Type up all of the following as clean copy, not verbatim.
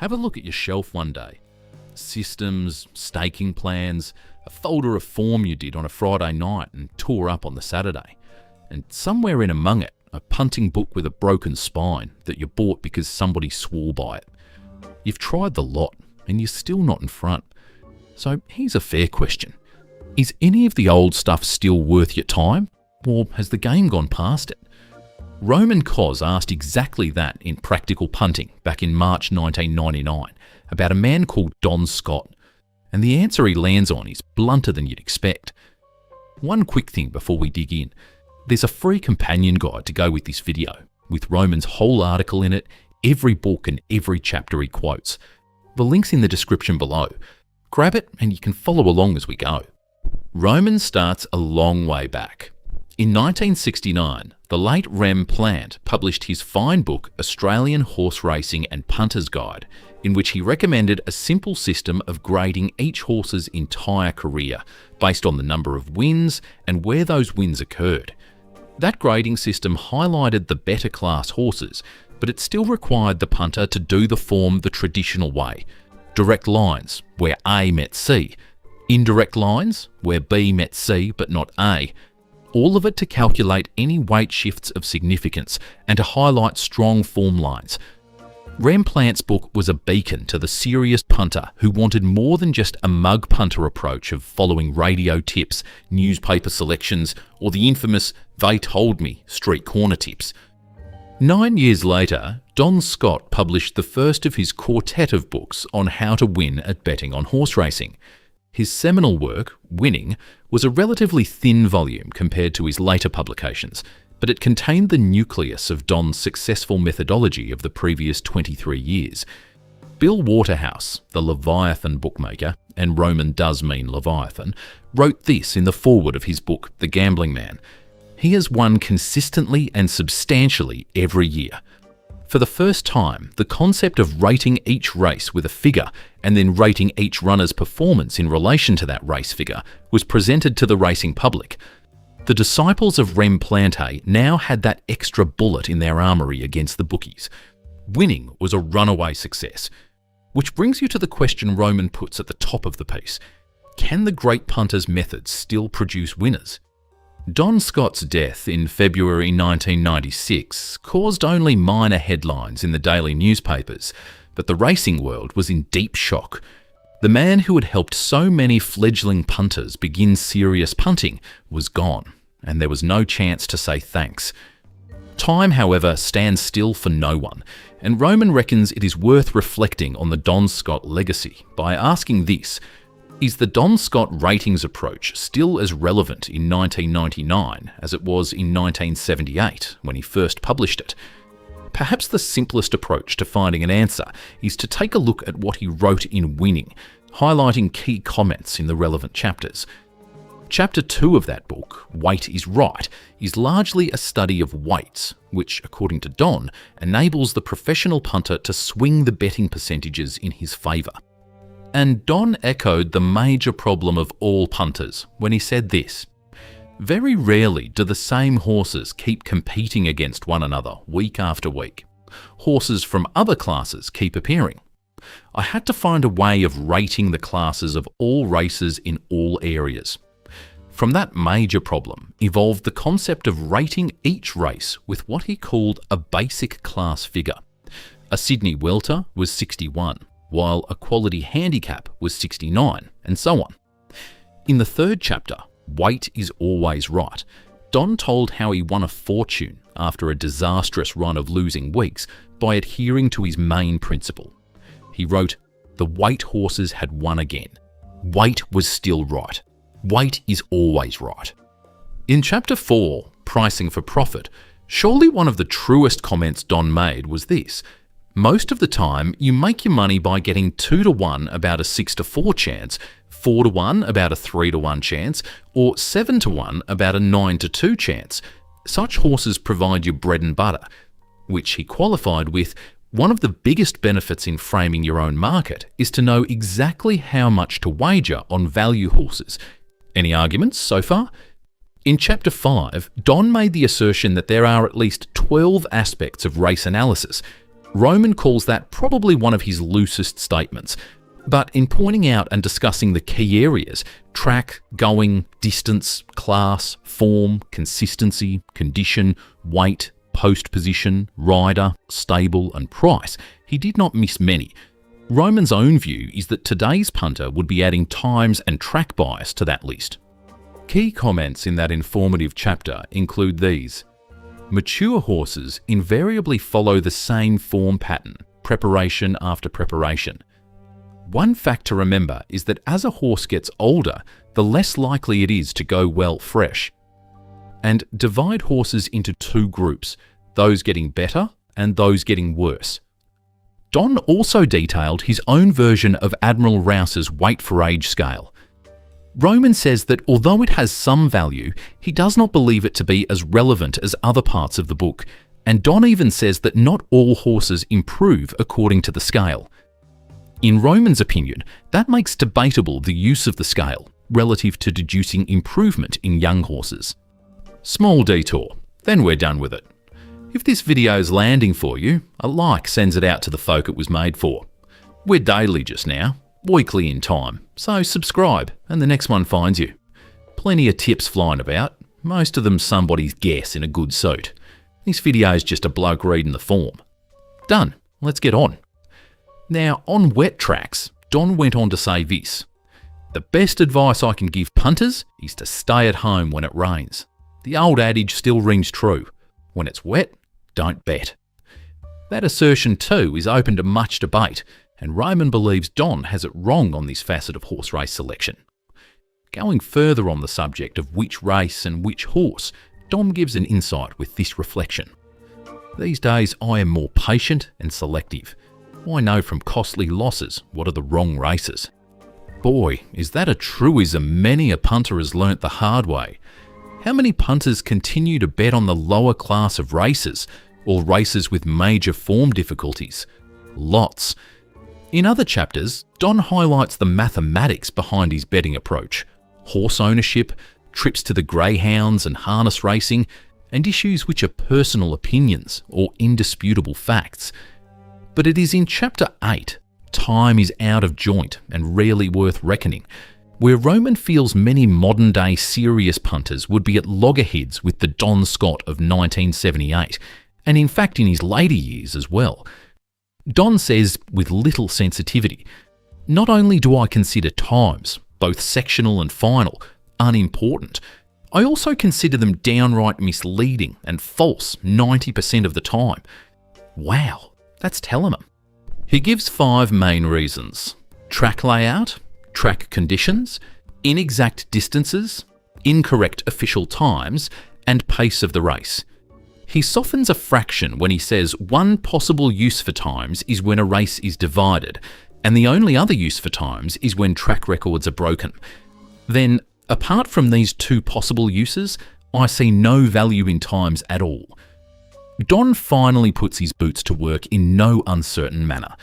Have a look at your shelf one day. Systems, staking plans, a folder of form you did on a Friday night and tore up on the Saturday. And somewhere in among it, a punting book with a broken spine that you bought because somebody swore by it. You've tried the lot and you're still not in front. So here's a fair question. Is any of the old stuff still worth your time, or has the game gone past it? Roman Cos asked exactly that in Practical Punting back in March 1999 about a man called Don Scott, and the answer he lands on is blunter than you'd expect. One quick thing before we dig in. There's a free companion guide to go with this video, with Roman's whole article in it, every book and every chapter he quotes. The link's in the description below. Grab it and you can follow along as we go. Roman starts a long way back. In 1969, the late Rem Plante published his fine book Australian Horse Racing and Punter's Guide, in which he recommended a simple system of grading each horse's entire career based on the number of wins and where those wins occurred. That grading system highlighted the better class horses, but it still required the punter to do the form the traditional way. Direct lines, where A met C. Indirect lines, where B met C but not A. All of it to calculate any weight shifts of significance and to highlight strong form lines. Rem Plante's book was a beacon to the serious punter who wanted more than just a mug punter approach of following radio tips, newspaper selections, or the infamous "they told me" street corner tips. 9 years later, Don Scott published the first of his quartet of books on how to win at betting on horse racing. His seminal work, Winning, was a relatively thin volume compared to his later publications, but it contained the nucleus of Don's successful methodology of the previous 23 years. Bill Waterhouse, the Leviathan bookmaker, and Roman does mean Leviathan, wrote this in the foreword of his book, The Gambling Man. He has won consistently and substantially every year. For the first time, the concept of rating each race with a figure and then rating each runner's performance in relation to that race figure was presented to the racing public. The disciples of Rem Plante now had that extra bullet in their armoury against the bookies. Winning was a runaway success. Which brings you to the question Roman puts at the top of the piece. Can the great punter's methods still produce winners? Don Scott's death in February 1996 caused only minor headlines in the daily newspapers, but the racing world was in deep shock. The man who had helped so many fledgling punters begin serious punting was gone, and there was no chance to say thanks. Time, however, stands still for no one, and Roman reckons it is worth reflecting on the Don Scott legacy by asking this: is the Don Scott ratings approach still as relevant in 1999 as it was in 1978 when he first published it? Perhaps the simplest approach to finding an answer is to take a look at what he wrote in Winning, highlighting key comments in the relevant chapters. Chapter 2 of that book, Weight is Right, is largely a study of weights, which, according to Don, enables the professional punter to swing the betting percentages in his favour. And Don echoed the major problem of all punters when he said this: very rarely do the same horses keep competing against one another week after week. Horses from other classes keep appearing. I had to find a way of rating the classes of all races in all areas. From that major problem evolved the concept of rating each race with what he called a basic class figure. A Sydney welter was 61. While a quality handicap was 69, and so on. In the third chapter, Weight is Always Right, Don told how he won a fortune after a disastrous run of losing weeks by adhering to his main principle. He wrote, "The weight horses had won again. Weight was still right. Weight is always right." In Chapter 4, Pricing for Profit, surely one of the truest comments Don made was this: most of the time, you make your money by getting 2-to-1 about a 6-to-4 chance, 4-to-1 about a 3-to-1 chance, or 7-to-1 about a 9-to-2 chance. Such horses provide your bread and butter, which he qualified with, one of the biggest benefits in framing your own market is to know exactly how much to wager on value horses. Any arguments so far? In Chapter 5, Don made the assertion that there are at least 12 aspects of race analysis. Roman calls that probably one of his loosest statements, but in pointing out and discussing the key areas – track, going, distance, class, form, consistency, condition, weight, post position, rider, stable and price – he did not miss many. Roman's own view is that today's punter would be adding times and track bias to that list. Key comments in that informative chapter include these. Mature horses invariably follow the same form pattern, preparation after preparation. One fact to remember is that as a horse gets older, the less likely it is to go well fresh. And divide horses into two groups, those getting better and those getting worse. Don also detailed his own version of Admiral Rouse's weight for age scale. Roman says that although it has some value, he does not believe it to be as relevant as other parts of the book, and Don even says that not all horses improve according to the scale. In Roman's opinion, that makes debatable the use of the scale relative to deducing improvement in young horses. Small detour, then we're done with it. If this video's landing for you, a like sends it out to the folk it was made for. We're daily just now, weekly in time, so subscribe and the next one finds you. Plenty of tips flying about, most of them somebody's guess in a good suit. This video's just a bloke reading the form. Done, let's get on. Now, on wet tracks, Don went on to say this. The best advice I can give punters is to stay at home when it rains. The old adage still rings true. When it's wet, don't bet. That assertion too is open to much debate, and Roman believes Don has it wrong on this facet of horse race selection. Going further on the subject of which race and which horse, Don gives an insight with this reflection. These days I am more patient and selective. I know from costly losses what are the wrong races. Boy, is that a truism many a punter has learnt the hard way. How many punters continue to bet on the lower class of races, or races with major form difficulties? Lots. In other chapters, Don highlights the mathematics behind his betting approach, horse ownership, trips to the greyhounds and harness racing, and issues which are personal opinions or indisputable facts. But it is in Chapter 8, Time is Out of Joint and Rarely Worth Reckoning, where Roman feels many modern-day serious punters would be at loggerheads with the Don Scott of 1978, and in fact in his later years as well. Don says, with little sensitivity, not only do I consider times, both sectional and final, unimportant, I also consider them downright misleading and false 90% of the time. Wow, that's telling him. He gives 5 main reasons: track layout, track conditions, inexact distances, incorrect official times, and pace of the race. He softens a fraction when he says one possible use for times is when a race is divided, and the only other use for times is when track records are broken. Then, apart from these 2 possible uses, I see no value in times at all. Don finally puts his boots to work in no uncertain manner.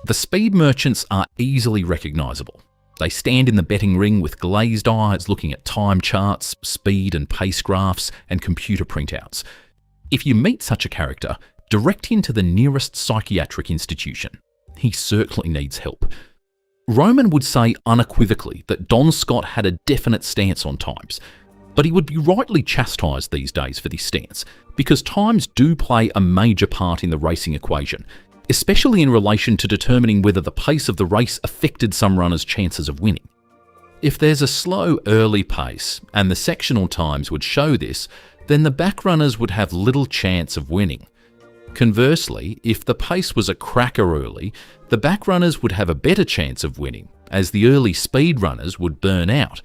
The speed merchants are easily recognisable. They stand in the betting ring with glazed eyes looking at time charts, speed and pace graphs, and computer printouts. If you meet such a character, direct him to the nearest psychiatric institution. He certainly needs help. Roman would say unequivocally that Don Scott had a definite stance on times, but he would be rightly chastised these days for this stance, because times do play a major part in the racing equation, especially in relation to determining whether the pace of the race affected some runners' chances of winning. If there's a slow early pace, and the sectional times would show this, then the back runners would have little chance of winning. Conversely, if the pace was a cracker early, the back runners would have a better chance of winning, as the early speed runners would burn out.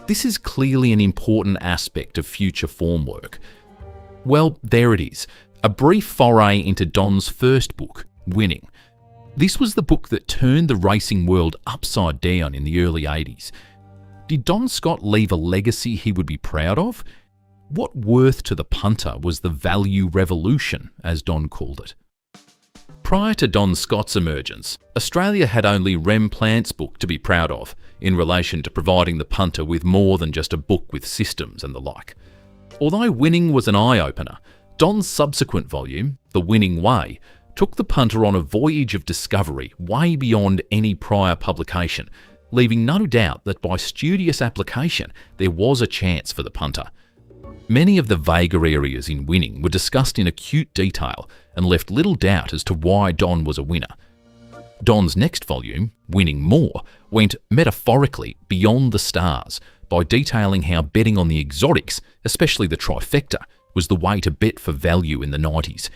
This is clearly an important aspect of future form work. Well, there it is, a brief foray into Don's first book, Winning. This was the book that turned the racing world upside down in the early 80s. Did Don Scott leave a legacy he would be proud of? What worth to the punter was the value revolution, as Don called it? Prior to Don Scott's emergence, Australia had only Rem Plante's book to be proud of in relation to providing the punter with more than just a book with systems and the like. Although Winning was an eye-opener, Don's subsequent volume, The Winning Way, took the punter on a voyage of discovery way beyond any prior publication, leaving no doubt that by studious application there was a chance for the punter. Many of the vaguer areas in winning were discussed in acute detail and left little doubt as to why Don was a winner. Don's next volume, Winning More, went metaphorically beyond the stars by detailing how betting on the exotics, especially the trifecta, was the way to bet for value in the 90s,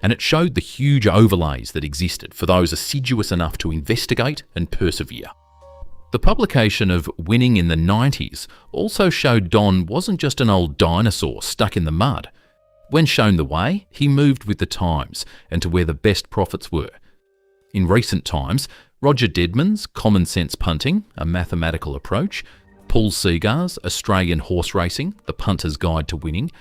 and it showed the huge overlays that existed for those assiduous enough to investigate and persevere. The publication of Winning in the 90s also showed Don wasn't just an old dinosaur stuck in the mud. When shown the way, he moved with the times and to where the best profits were. In recent times, Roger Dedman's Common Sense Punting, a Mathematical Approach, Paul Seagar's Australian Horse Racing, The Punter's Guide to Winning,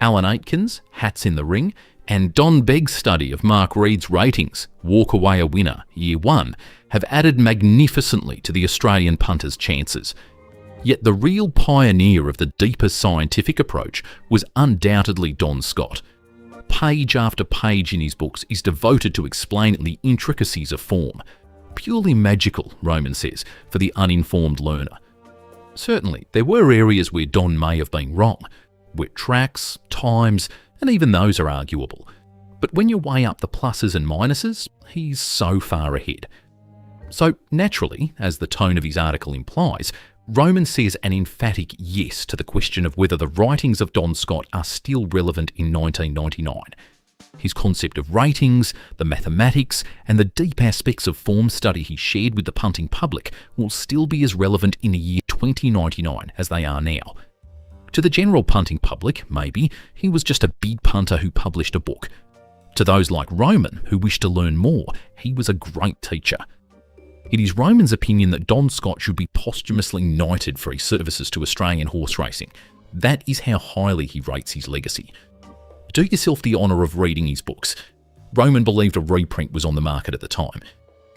Alan Aitken's Hats in the Ring, and Don Begg's study of Mark Reed's ratings, Walk Away a Winner, Year 1, have added magnificently to the Australian punter's chances. Yet the real pioneer of the deeper scientific approach was undoubtedly Don Scott. Page after page in his books is devoted to explaining the intricacies of form. Purely magical, Roman says, for the uninformed learner. Certainly, there were areas where Don may have been wrong, where tracks, times, and even those are arguable. But when you weigh up the pluses and minuses, he's so far ahead. So naturally, as the tone of his article implies, Roman says an emphatic yes to the question of whether the writings of Don Scott are still relevant in 1999. His concept of ratings, the mathematics, and the deep aspects of form study he shared with the punting public will still be as relevant in the year 2099 as they are now. To the general punting public, maybe, he was just a big punter who published a book. To those like Roman who wish to learn more, he was a great teacher. It is Roman's opinion that Don Scott should be posthumously knighted for his services to Australian horse racing. That is how highly he rates his legacy. Do yourself the honour of reading his books. Roman believed a reprint was on the market at the time.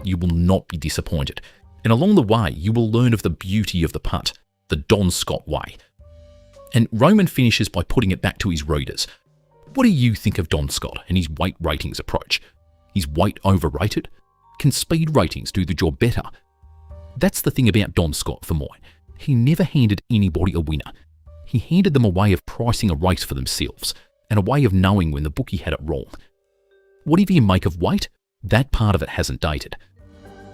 You will not be disappointed. And along the way, you will learn of the beauty of the punt, the Don Scott way. And Roman finishes by putting it back to his readers. What do you think of Don Scott and his weight ratings approach? Is weight overrated? Can speed ratings do the job better? That's the thing about Don Scott for mine. He never handed anybody a winner. He handed them a way of pricing a race for themselves and a way of knowing when the bookie had it wrong. Whatever you make of weight, that part of it hasn't dated.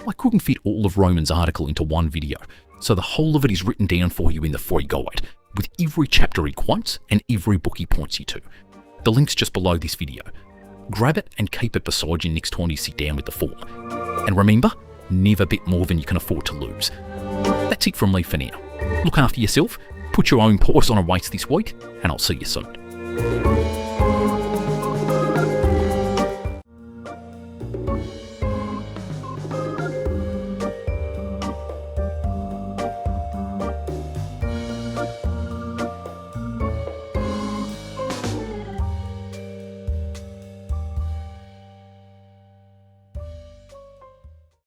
I couldn't fit all of Roman's article into one video, so the whole of it is written down for you in the free guide, with every chapter he quotes and every book he points you to. The link's just below this video. Grab it and keep it beside you next time you sit down with the form. And remember, never bet more than you can afford to lose. That's it from me for now. Look after yourself, put your own paws on a race this week, and I'll see you soon.